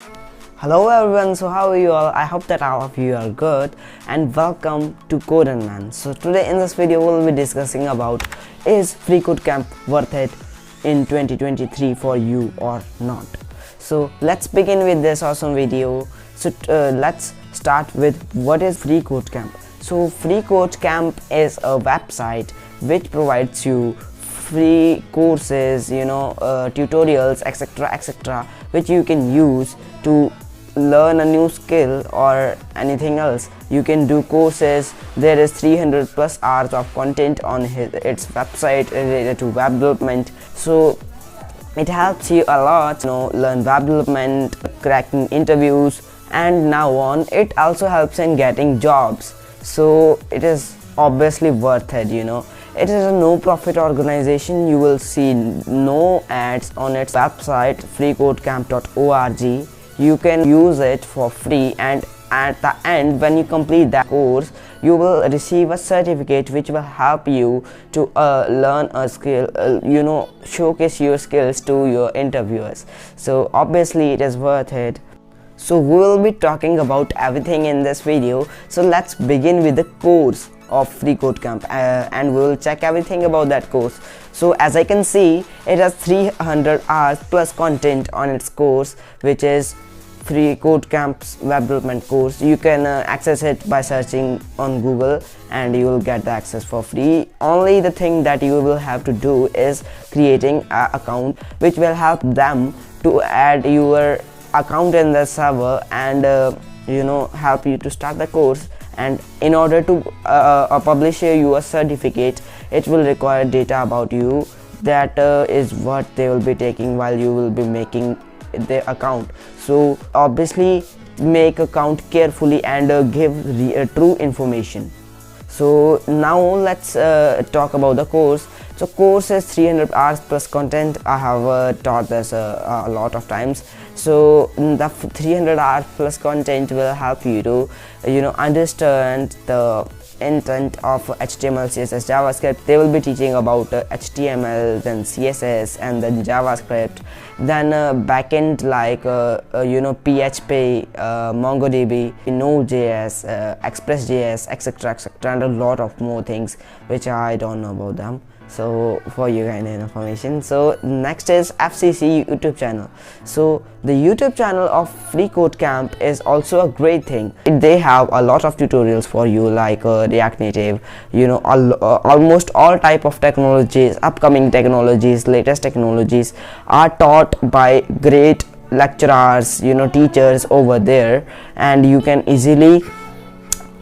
Hello everyone, so how are you all? I hope that all of you are good and welcome to Code and Man. So today in this video we'll be discussing about, is free code camp worth it in 2023 for you or not? So let's begin with this awesome video. So let's start with what is free code camp. So free code camp is a website which provides you free courses, tutorials, etc, which you can use to learn a new skill or anything else. You can do courses. There is 300 plus hours of content on its website related to web development, so it helps you a lot, learn web development, cracking interviews, and now on it also helps in getting jobs. So it is obviously worth it. It is a no-profit organization. You will see no ads on its website, freecodecamp.org. You can use it for free, and at the end, when you complete that course, you will receive a certificate which will help you to learn a skill, showcase your skills to your interviewers. So obviously it is worth it. So we will be talking about everything in this video. So let's begin with the course of free code camp, and we will check everything about that course. So as I can see, it has 300 hours plus content on its course, which is free code camp's web development course. You can access it by searching on Google and you will get the access for free. Only the thing that you will have to do is creating an account, which will help them to add your account in the server and help you to start the course. And in order to publish your certificate, it will require data about you. That is what they will be taking while you will be making the account. So obviously make account carefully and give true information. So now let's talk about the course. So course is 300 hours plus content. I have taught this a lot of times. So the 300 hours plus content will help you to understand the intent of HTML, CSS, JavaScript. They will be teaching about HTML, then CSS, and then JavaScript, then backend like PHP, MongoDB, Node.js, Express.js, etc, and a lot of more things which I don't know about them. So for you kind of information. So next is FCC YouTube channel. So the YouTube channel of free code camp is also a great thing. They have a lot of tutorials for you, like React Native, almost all type of technologies, upcoming technologies, latest technologies are taught by great lecturers, teachers over there, and you can easily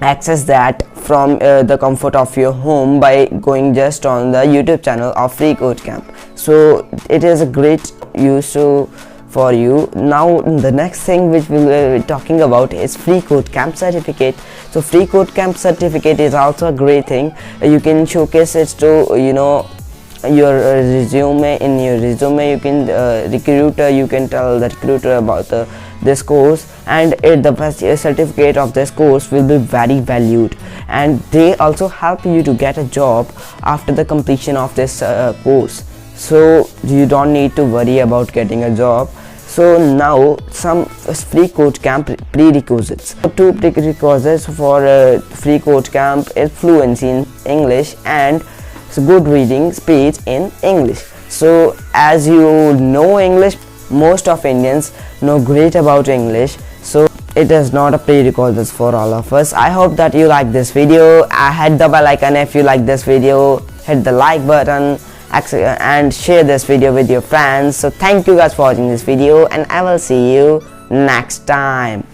access that from the comfort of your home by going just on the YouTube channel of free code camp. So it is a great use for you. Now the next thing which we will be talking about is free code camp certificate. So free code camp certificate is also a great thing. You can showcase it to your resume. In your resume you can you can tell the recruiter about this course, and the certificate of this course will be very valued, and they also help you to get a job after the completion of this course. So you don't need to worry about getting a job. So now some free code camp prerequisites. Two prerequisites for free code camp is fluency in English and good reading speech in English. So as you know English, most of Indians know great about English, so it is not a prerequisite for all of us. I hope that you like this video. Hit the bell icon if you like this video, hit the like button and share this video with your friends. So thank you guys for watching this video, and I will see you next time.